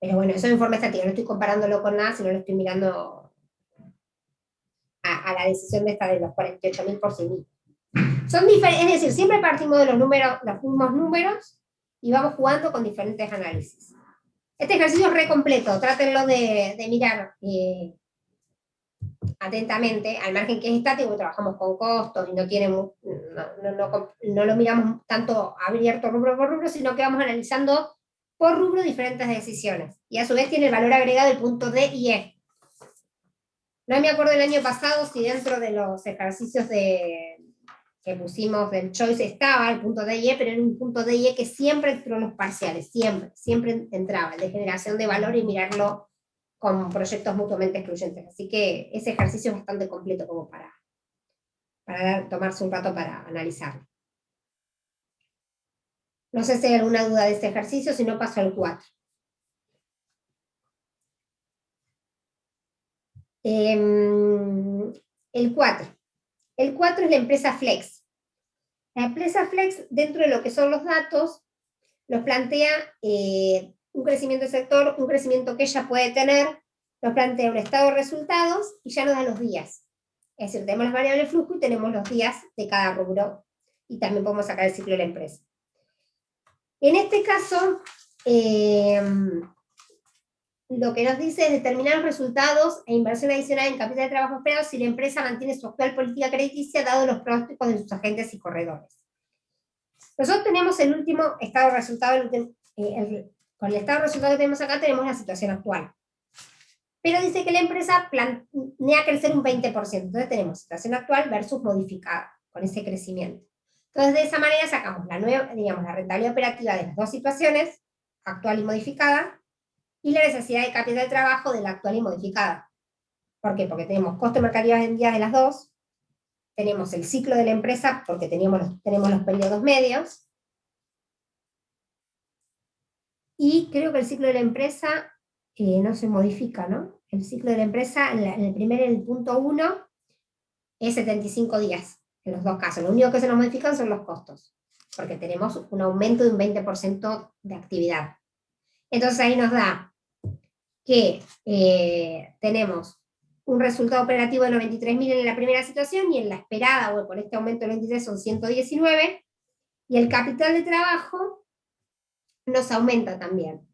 Pero bueno, eso es informe estático, no estoy comparándolo con nada, sino lo estoy mirando a la decisión de esta de los 48.000 por sí mismo. Son diferentes, es decir, siempre partimos de los mismos números y vamos jugando con diferentes análisis. Este ejercicio es re completo, trátenlo de mirar atentamente, al margen que es estático, trabajamos con costos y no lo miramos tanto abierto rubro por rubro, sino que vamos analizando por rubro diferentes decisiones. Y a su vez tiene el valor agregado el punto D y E. No me acuerdo el año pasado si dentro de los ejercicios que pusimos del choice estaba el punto D y E, pero era un punto D y E que siempre entró en los parciales, siempre entraba, el de generación de valor y mirarlo con proyectos mutuamente excluyentes. Así que ese ejercicio es bastante completo como para tomarse un rato para analizarlo. No sé si hay alguna duda de este ejercicio, si no paso al 4. El 4. El 4 es la empresa Flex. La empresa Flex, dentro de lo que son los datos, nos plantea un crecimiento del sector, un crecimiento que ella puede tener, nos plantea un estado de resultados y ya nos da los días. Es decir, tenemos las variables flujo y tenemos los días de cada rubro. Y también podemos sacar el ciclo de la empresa. En este caso, lo que nos dice es determinar los resultados e inversión adicional en capital de trabajo esperado si la empresa mantiene su actual política crediticia dado los pronósticos de sus agentes y corredores. Nosotros tenemos el último estado de resultado, con el estado de resultado que tenemos acá tenemos la situación actual. Pero dice que la empresa planea crecer un 20%, entonces tenemos situación actual versus modificada, con ese crecimiento. Entonces de esa manera sacamos la rentabilidad operativa de las dos situaciones, actual y modificada, y la necesidad de capital de trabajo de la actual y modificada. ¿Por qué? Porque tenemos costo de mercaderías vendidas de las dos, tenemos el ciclo de la empresa porque tenemos los periodos medios, y creo que el ciclo de la empresa no se modifica, ¿no? El ciclo de la empresa, en el punto 1, es 75 días, en los dos casos. Lo único que se nos modifican son los costos, porque tenemos un aumento de un 20% de actividad. Entonces ahí nos da que tenemos un resultado operativo de 93.000 en la primera situación, y en la esperada, bueno, por este aumento del 23 son 119, y el capital de trabajo nos aumenta también.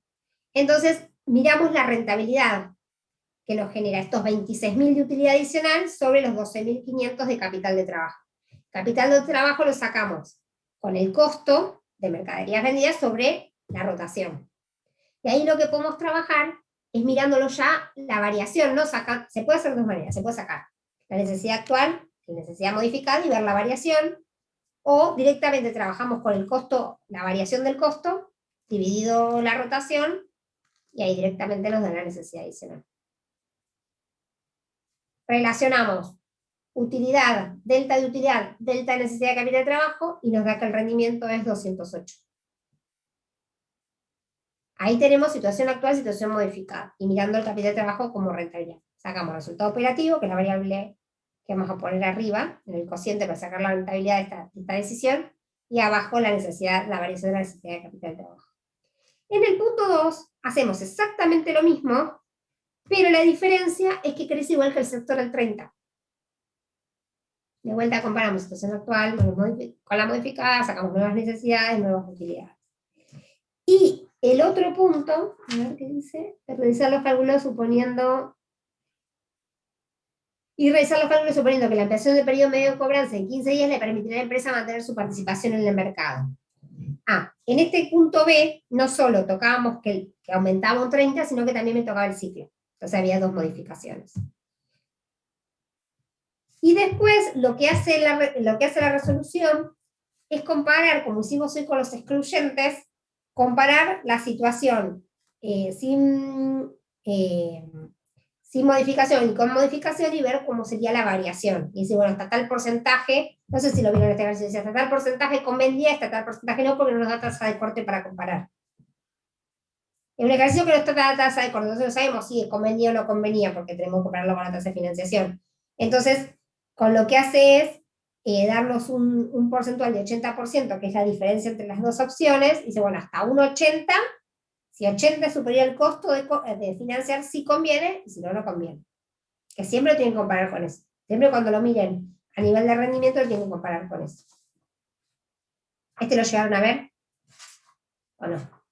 Entonces, miramos la rentabilidad que nos genera estos 26.000 de utilidad adicional sobre los 12.500 de capital de trabajo. Capital de trabajo lo sacamos con el costo de mercaderías vendidas sobre la rotación. Y ahí lo que podemos trabajar es mirándolo ya la variación, ¿no? Se puede hacer de dos maneras, se puede sacar la necesidad actual, la necesidad modificada y ver la variación, o directamente trabajamos con el costo, la variación del costo, dividido la rotación, y ahí directamente nos da la necesidad adicional. Relacionamos utilidad, delta de utilidad, delta de necesidad de capital de trabajo, y nos da que el rendimiento es 208. Ahí tenemos situación actual, situación modificada, y mirando el capital de trabajo como rentabilidad. Sacamos resultado operativo, que es la variable que vamos a poner arriba, en el cociente para sacar la rentabilidad de esta decisión, y abajo la variación de la necesidad de capital de trabajo. En el punto 2 hacemos exactamente lo mismo, pero la diferencia es que crece igual que el sector al 30. De vuelta comparamos situación actual con la modificada, sacamos nuevas necesidades, nuevas utilidades. Y el otro punto, a ver qué dice, realizar los cálculos suponiendo que la ampliación del periodo medio de cobranza en 15 días le permitirá a la empresa mantener su participación en el mercado. En este punto B, no solo tocábamos que aumentaba un 30, sino que también me tocaba el ciclo. Entonces había dos modificaciones. Y después lo que hace la resolución es comparar, como hicimos hoy con los excluyentes, comparar la situación sin sin modificación y con modificación, y ver cómo sería la variación. Y decir, bueno, hasta tal porcentaje, no sé si lo vieron en este ejercicio, hasta tal porcentaje convendría, hasta tal porcentaje no, porque no nos da tasa de corte para comparar. Es un ejercicio que no está la tasa de corte, nosotros sabemos si convenía o no convenía, porque tenemos que compararlo con la tasa de financiación. Entonces, con lo que hace es darnos un porcentual de 80%, que es la diferencia entre las dos opciones, y dice, bueno, hasta un 80, si 80 es superior al costo de financiar, sí conviene, y si no, no conviene. Que siempre lo tienen que comparar con eso. Siempre cuando lo miren a nivel de rendimiento, lo tienen que comparar con eso. ¿Este lo llegaron a ver? ¿O no?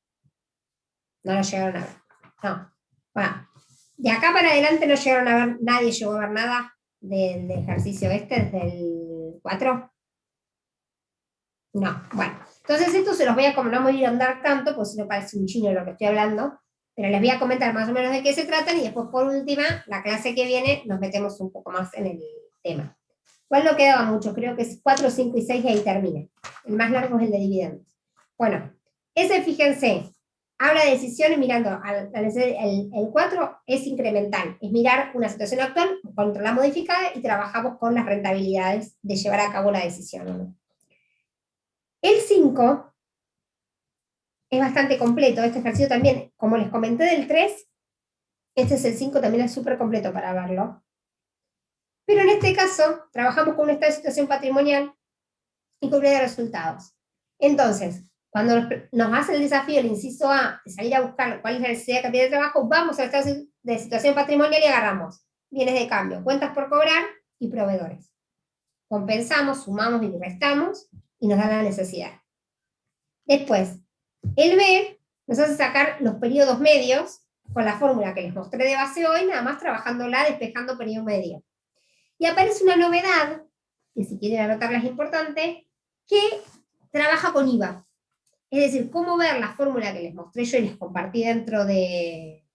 No lo llegaron a ver. No. Bueno, de acá para adelante no llegaron a ver, nadie llegó a ver nada del ejercicio este, desde el 4. No, bueno. Entonces esto se los voy a, como no me voy a andar tanto, pues si no parece un chino lo que estoy hablando, pero les voy a comentar más o menos de qué se tratan, y después por última, la clase que viene, nos metemos un poco más en el tema. ¿Cuál no quedaba mucho? Creo que es 4, 5 y 6 y ahí termina. El más largo es el de dividendos. Bueno, ese, fíjense, habla de decisiones mirando, el 4 es incremental, es mirar una situación actual contra la modificada y trabajamos con las rentabilidades de llevar a cabo la decisión, ¿no? El 5 es bastante completo, este ejercicio también, como les comenté del 3, este es el 5, también es súper completo para verlo. Pero en este caso, trabajamos con un estado de situación patrimonial y con de resultados. Entonces, cuando nos hace el desafío, el inciso A, de salir a buscar cuál es la necesidad de capital de trabajo, vamos al estado de situación patrimonial y agarramos bienes de cambio, cuentas por cobrar y proveedores. Compensamos, sumamos y restamos y nos da la necesidad. Después, el B nos hace sacar los periodos medios con la fórmula que les mostré de base hoy, nada más trabajándola, despejando periodo medio. Y aparece una novedad, que si quieren anotarla es importante, que trabaja con IVA. Es decir, cómo ver la fórmula que les mostré yo y les compartí dentro de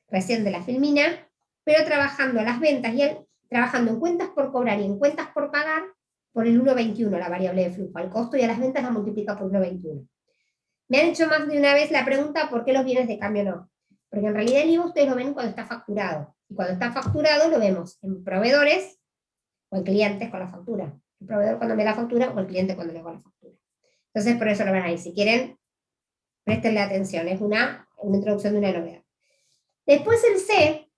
recién de la filmina, pero trabajando las ventas y trabajando en cuentas por cobrar y en cuentas por pagar por el 1,21, la variable de flujo. Al costo y a las ventas la multiplica por 1,21. Me han hecho más de una vez la pregunta ¿por qué los bienes de cambio no? Porque en realidad el IVA ustedes lo ven cuando está facturado. Y cuando está facturado lo vemos en proveedores o en clientes con la factura. El proveedor cuando me da la factura o el cliente cuando le hago la factura. Entonces por eso lo ven ahí. Si quieren, préstenle atención. Es una introducción de una novedad. Después el C,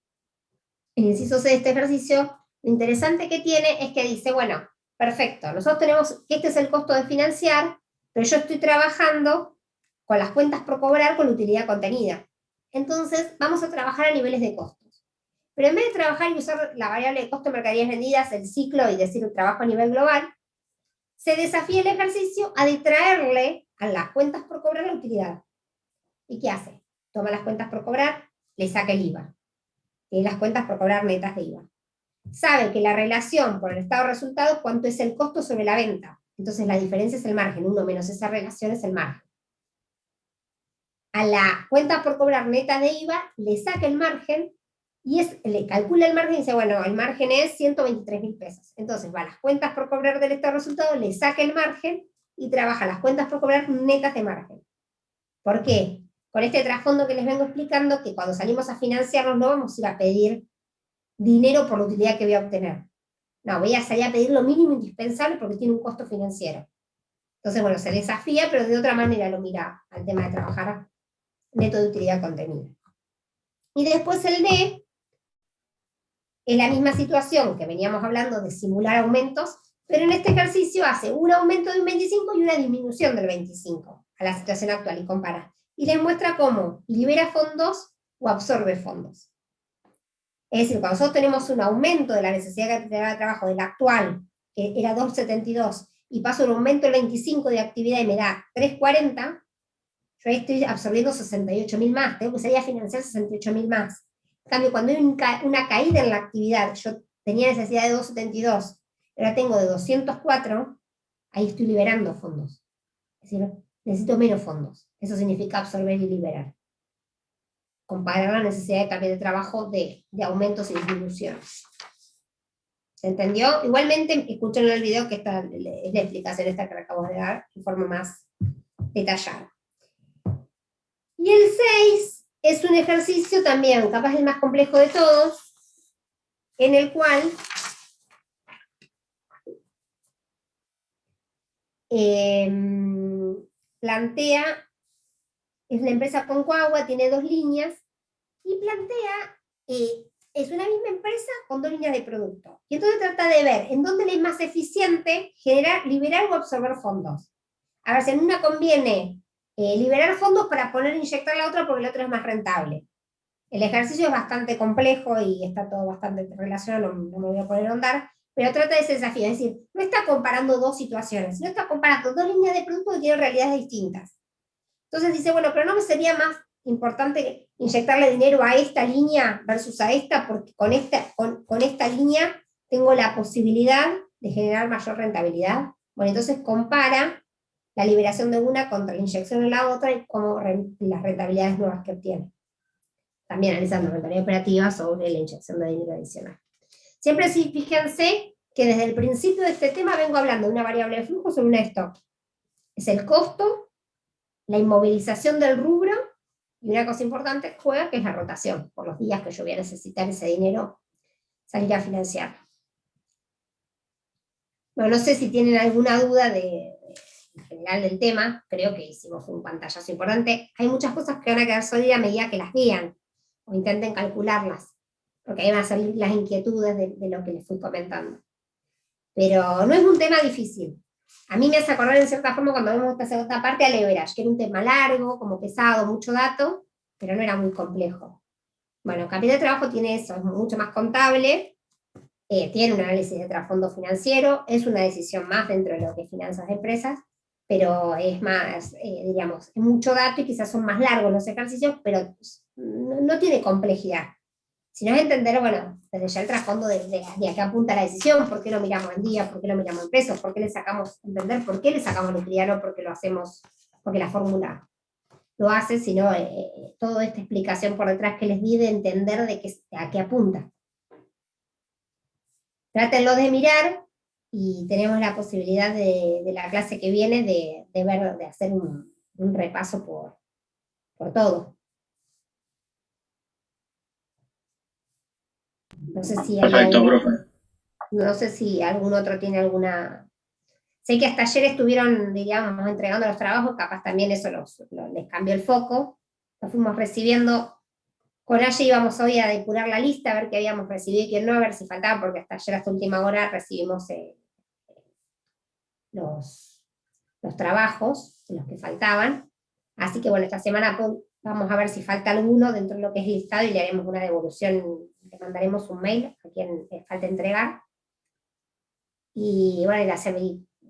el inciso C de este ejercicio, lo interesante que tiene es que dice, bueno, perfecto, nosotros tenemos que este es el costo de financiar, pero yo estoy trabajando con las cuentas por cobrar con la utilidad contenida. Entonces, vamos a trabajar a niveles de costos. Pero en vez de trabajar y usar la variable de costo de mercaderías vendidas, el ciclo y decir un trabajo a nivel global, se desafía el ejercicio a distraerle a las cuentas por cobrar la utilidad. ¿Y qué hace? Toma las cuentas por cobrar, le saca el IVA. Tiene las cuentas por cobrar netas de IVA. Sabe que la relación por el estado de resultados, cuánto es el costo sobre la venta. Entonces la diferencia es el margen, 1 menos esa relación es el margen. A la cuenta por cobrar neta de IVA le saca el margen y le calcula el margen y dice, bueno, el margen es 123.000 pesos. Entonces va a las cuentas por cobrar del estado de resultados, le saca el margen y trabaja las cuentas por cobrar netas de margen. ¿Por qué? Con este trasfondo que les vengo explicando, que cuando salimos a financiarnos no vamos a ir a pedir dinero por la utilidad que voy a obtener. No, voy a salir a pedir lo mínimo indispensable porque tiene un costo financiero. Entonces, bueno, se desafía, pero de otra manera lo mira al tema de trabajar neto de utilidad contenida. Y después el D, es la misma situación que veníamos hablando de simular aumentos, pero en este ejercicio hace un aumento de un 25 y una disminución del 25 a la situación actual y compara. Y les muestra cómo libera fondos o absorbe fondos. Es decir, cuando nosotros tenemos un aumento de la necesidad de trabajo del actual, que era 2,72, y paso un aumento del 25 de actividad y me da 3,40, yo ahí estoy absorbiendo 68.000 más, tengo que salir a financiar 68.000 más. En cambio, cuando hay una caída en la actividad, yo tenía necesidad de 2,72, ahora tengo de 204, ahí estoy liberando fondos. Es decir, necesito menos fondos. Eso significa absorber y liberar. Comparar la necesidad de cambio de trabajo de aumentos y disminuciones. ¿Se entendió? Igualmente, escuchen el video que es la explicación esta que acabo de dar en forma más detallada. Y el 6 es un ejercicio también, capaz el más complejo de todos, en el cual plantea, es una empresa Concagua, tiene 2 líneas, y plantea, es una misma empresa con 2 líneas de producto. Y entonces trata de ver en dónde le es más eficiente liberar o absorber fondos. A ver, si en una conviene liberar fondos para poner inyectar la otra porque la otra es más rentable. El ejercicio es bastante complejo y está todo bastante relacionado, no me voy a poner a ahondar, pero trata de ese desafío, es decir, no está comparando 2 situaciones, no está comparando 2 líneas de producto que tienen realidades distintas. Entonces dice, bueno, pero ¿no me sería más importante inyectarle dinero a esta línea versus a esta? Porque con esta línea tengo la posibilidad de generar mayor rentabilidad. Bueno, entonces compara la liberación de una contra la inyección de la otra y cómo las rentabilidades nuevas que obtiene. También analizando rentabilidad operativa sobre la inyección de dinero adicional. Siempre sí, fíjense que desde el principio de este tema vengo hablando de una variable de flujo sobre una stock. Es el costo, la inmovilización del rubro, y una cosa importante juega, que es la rotación, por los días que yo voy a necesitar ese dinero, salir a financiar. Bueno, no sé si tienen alguna duda en general del tema, creo que hicimos un pantallazo importante. Hay muchas cosas que van a quedar sólidas a medida que las vean, o intenten calcularlas, porque ahí van a salir las inquietudes de lo que les fui comentando. Pero no es un tema difícil. A mí me hace acordar en cierta forma cuando vemos esta segunda parte a leverage, que era un tema largo, como pesado, mucho dato, pero no era muy complejo. Bueno, capital de trabajo tiene eso, es mucho más contable, tiene un análisis de trasfondo financiero, es una decisión más dentro de lo que es finanzas de empresas, pero es más, diríamos, es mucho dato y quizás son más largos los ejercicios, pero no tiene complejidad. Si no es entender, bueno, desde ya el trasfondo de a qué apunta la decisión, por qué lo miramos en día, por qué lo miramos en pesos, por qué le sacamos, entender por qué le sacamos lo triano, porque lo hacemos, porque la fórmula lo hace, sino toda esta explicación por detrás que les di de entender a qué apunta. Trátenlo de mirar y tenemos la posibilidad de la clase que viene de hacer un repaso por todo. No sé si hay Perfecto, profe. no sé si algún otro tiene alguna. Sé que hasta ayer estuvieron, diríamos, entregando los trabajos, capaz también eso les cambió el foco. Los fuimos recibiendo. Con Aye íbamos hoy a depurar la lista, a ver qué habíamos recibido y qué no, a ver si faltaba, porque hasta ayer, hasta última hora, recibimos los trabajos, los que faltaban. Así que bueno, esta semana vamos a ver si falta alguno dentro de lo que es listado y le haremos una devolución, le mandaremos un mail a quien falta entregar. Y bueno,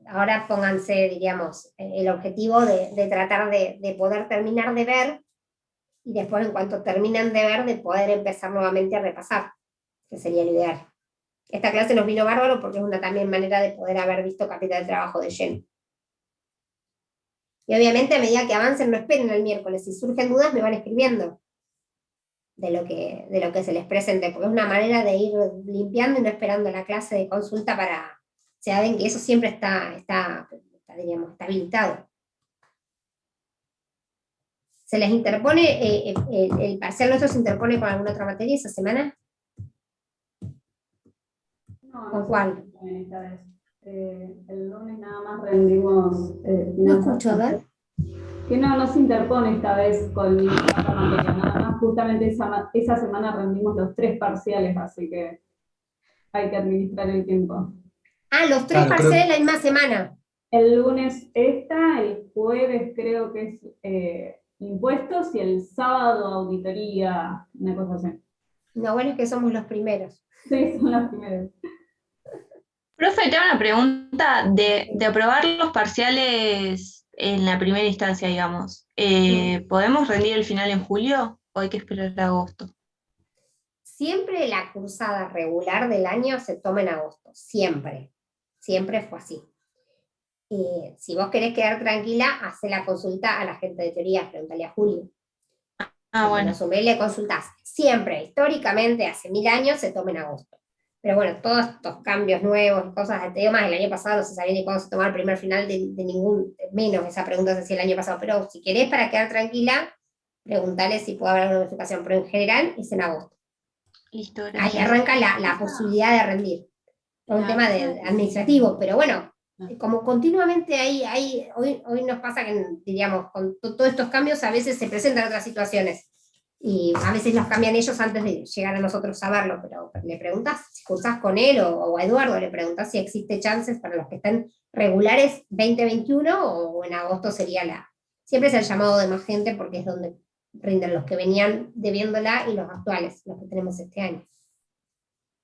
ahora pónganse, diríamos, el objetivo de tratar de poder terminar de ver, y después en cuanto terminen de ver, de poder empezar nuevamente a repasar, que sería lo ideal. Esta clase nos vino bárbaro porque es una también manera de poder haber visto capital de trabajo de lleno. Y obviamente a medida que avancen, no esperen el miércoles, si surgen dudas me van escribiendo de lo que se les presente, porque es una manera de ir limpiando y no esperando la clase de consulta para, saben que eso siempre está habilitado. ¿Se les interpone, el parcial nuestro se interpone con alguna otra materia esa semana? No, ¿Con cuál? Esta vez. El lunes nada más rendimos. No escucho, a ver. Que no se interpone esta vez con ninguna otra materia, nada más justamente esa semana rendimos los 3 parciales, así que hay que administrar el tiempo. Ah, los 3 parciales la misma semana. El lunes el jueves creo que es impuestos y el sábado auditoría, una cosa así. Lo bueno es que somos los primeros. Sí, son los primeros. Profe, tengo una pregunta de aprobar los parciales en la primera instancia, digamos. ¿Podemos rendir el final en julio o hay que esperar a agosto? Siempre la cursada regular del año se toma en agosto, siempre. Siempre fue así. Si vos querés quedar tranquila, hacé la consulta a la gente de teoría, preguntale a Julio. Bueno. Los email le consultás. Siempre, históricamente, hace 1000 años, se toma en agosto. Pero bueno, todos estos cambios nuevos, cosas de temas, el año pasado no se sabía ni cuándo se tomaba el primer final de ningún, menos esa pregunta se hacía el año pasado, pero si querés para quedar tranquila, preguntale si puede haber alguna notificación, pero en general es en agosto. Listo, Ahí gracias. arranca la posibilidad de rendir. Es un tema administrativo, pero bueno, como continuamente hoy nos pasa que, diríamos, con todos estos cambios a veces se presentan otras situaciones y a veces los cambian ellos antes de llegar a nosotros a verlo, pero le preguntas si cursás con él o a Eduardo, le preguntas si existe chances para los que están regulares 2021 o en agosto sería siempre es el llamado de más gente porque es donde rinden los que venían debiéndola y los actuales, los que tenemos este año.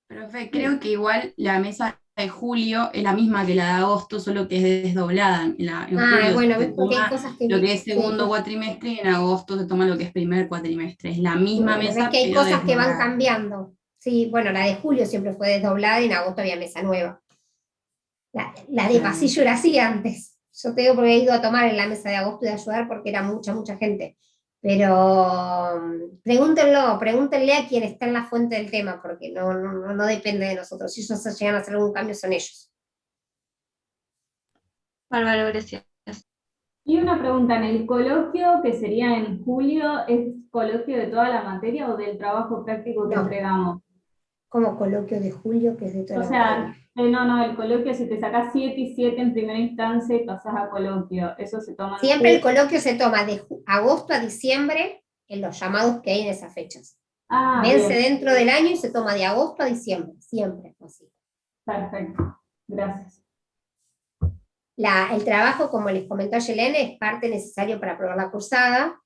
Profe, creo que igual la mesa de julio es la misma que la de agosto, solo que es desdoblada. En julio Bueno, se ves porque hay toma cosas que... lo que es segundo sí. cuatrimestre y en agosto se toma lo que es primer cuatrimestre. Es la misma Bueno, ves mesa, que hay pero cosas que van desdoblada. cambiando. Sí, bueno, la de julio siempre fue desdoblada y en agosto había mesa nueva. La de Claro. pasillo era así antes. Yo te digo porque he ido a tomar en la mesa de agosto y a ayudar porque era mucha gente. Pero pregúntenle a quien está en la fuente del tema, porque no depende de nosotros. Si ellos llegan a hacer algún cambio, son ellos. Bárbaro, gracias. Y una pregunta, ¿en el coloquio que sería en julio, es coloquio de toda la materia o del trabajo práctico que No. entregamos? Como coloquio de julio, que es de toda O la sea, materia. no, el coloquio, si te sacás 7 y 7 en primera instancia y pasás a coloquio, eso se toma en Siempre el julio. coloquio se toma de agosto a diciembre en los llamados que hay en esas fechas. Ah, Vence bien, dentro del año y se toma de agosto a diciembre, siempre así. perfecto, gracias. El trabajo, como les comentó Yelene, es parte necesario para aprobar la cursada.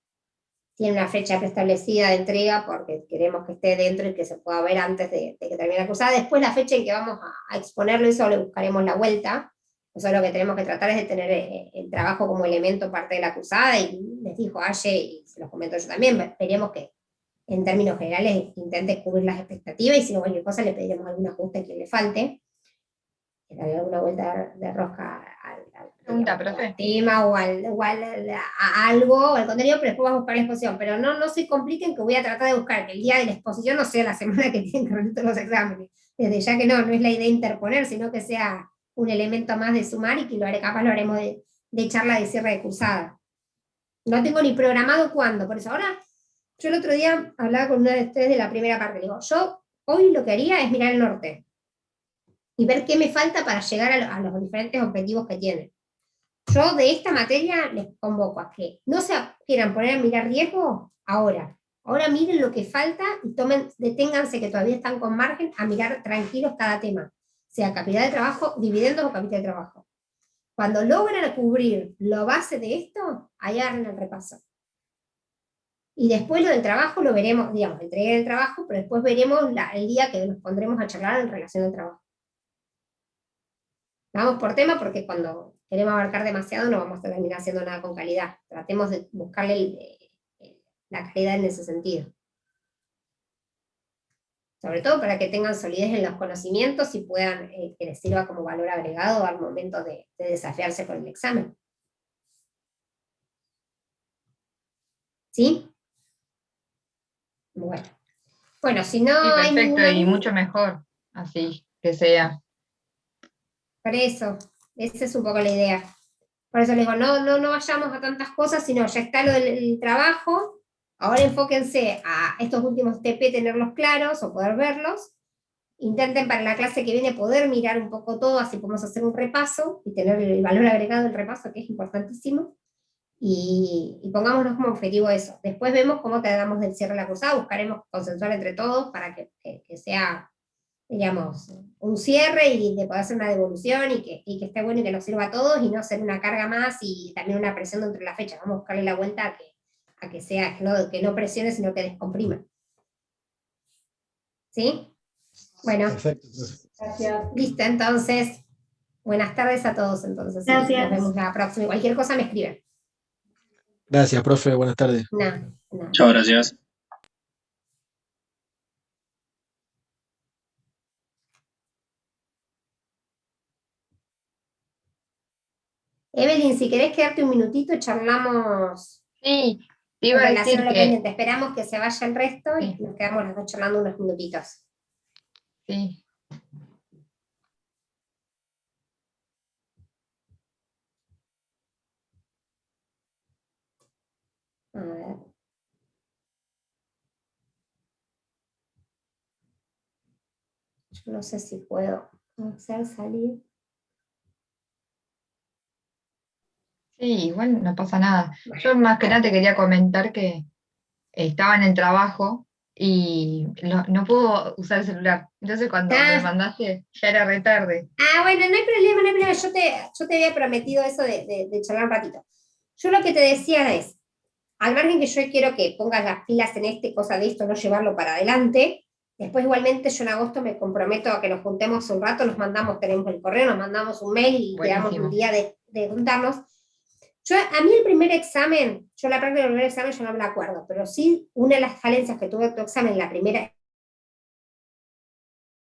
Tiene una fecha preestablecida de entrega porque queremos que esté dentro y que se pueda ver antes de que termine la cursada. Después la fecha en que vamos a exponerlo, eso le buscaremos la vuelta. Eso lo que tenemos que tratar es de tener el trabajo como elemento parte de la cursada, y les dijo Aye, y se los comento yo también, esperemos que en términos generales intente cubrir las expectativas, y si no cualquier cosa le pediremos algún ajuste a quien le falte, que darle alguna vuelta de rosca Pregunta, al profe. tema o a algo, al contenido, pero después vamos a buscar la exposición. Pero no se compliquen, que voy a tratar de buscar que el día de la exposición no sea la semana que tienen que rendir todos los exámenes. Desde ya que no es la idea interponer, sino que sea un elemento más de sumar, y que capaz lo haremos de charla de cierre de cursada. No tengo ni programado cuándo, por eso ahora, yo el otro día hablaba con una de ustedes de la primera parte, digo, yo hoy lo que haría es mirar el norte y ver qué me falta para llegar a los diferentes objetivos que tienen. Yo de esta materia les convoco a que no se quieran poner a mirar riesgo ahora. Ahora miren lo que falta y deténganse, que todavía están con margen, a mirar tranquilos cada tema, sea capital de trabajo, dividendos o capital de trabajo. Cuando logran cubrir la base de esto, ahí agarren el repaso. Y después lo del trabajo lo veremos, digamos, entregué el trabajo, pero después veremos el día que nos pondremos a charlar en relación al trabajo. Vamos por tema, porque cuando queremos abarcar demasiado no vamos a terminar haciendo nada con calidad. Tratemos de buscarle la calidad en ese sentido. Sobre todo para que tengan solidez en los conocimientos y puedan, que les sirva como valor agregado al momento de desafiarse con el examen. ¿Sí? Bueno, si no Sí, hay perfecto, ninguna y duda, mucho mejor, así que sea. por eso, esa es un poco la idea. Por eso les digo, no vayamos a tantas cosas, sino ya está lo del trabajo. Ahora enfóquense a estos últimos TP, tenerlos claros o poder verlos. Intenten para la clase que viene poder mirar un poco todo, así podemos hacer un repaso y tener el valor agregado del repaso, que es importantísimo. Y pongámonos como objetivo eso. Después vemos cómo te damos del cierre de la cursada, buscaremos consensuar entre todos para que sea, digamos, un cierre y de poder hacer una devolución y que esté bueno y que nos sirva a todos y no ser una carga más y también una presión dentro de la fecha. Vamos a buscarle la vuelta a que sea, que no presione, sino que descomprima. ¿Sí? Bueno, Perfecto. Gracias. listo, entonces, buenas tardes a todos entonces. Gracias. Nos vemos la próxima. Cualquier cosa me escriben. Gracias, profe. Buenas tardes. Nada. Chao, gracias. Evelyn, si querés quedarte un minutito, charlamos Sí, te en iba a relación a decir lo que, pendiente. Esperamos que se vaya el resto y sí, nos quedamos las dos charlando unos minutitos. sí. A ver. Yo no sé si puedo hacer salir. Sí, igual no pasa nada. Yo más que nada te quería comentar que estaba en el trabajo y no puedo usar el celular. Entonces cuando me Ah. mandaste ya era re tarde. Bueno, no hay problema, no hay problema. Yo te había prometido eso de charlar un ratito. Yo lo que te decía es, al margen que yo quiero que pongas las pilas en cosa de esto, no llevarlo para adelante, después igualmente yo en agosto me comprometo a que nos juntemos un rato, tenemos el correo, nos mandamos un mail y quedamos Buenísimo. un día de juntarnos. A mí el primer examen, la práctica del primer examen yo no me la acuerdo, pero sí una de las falencias que tuve en tu examen,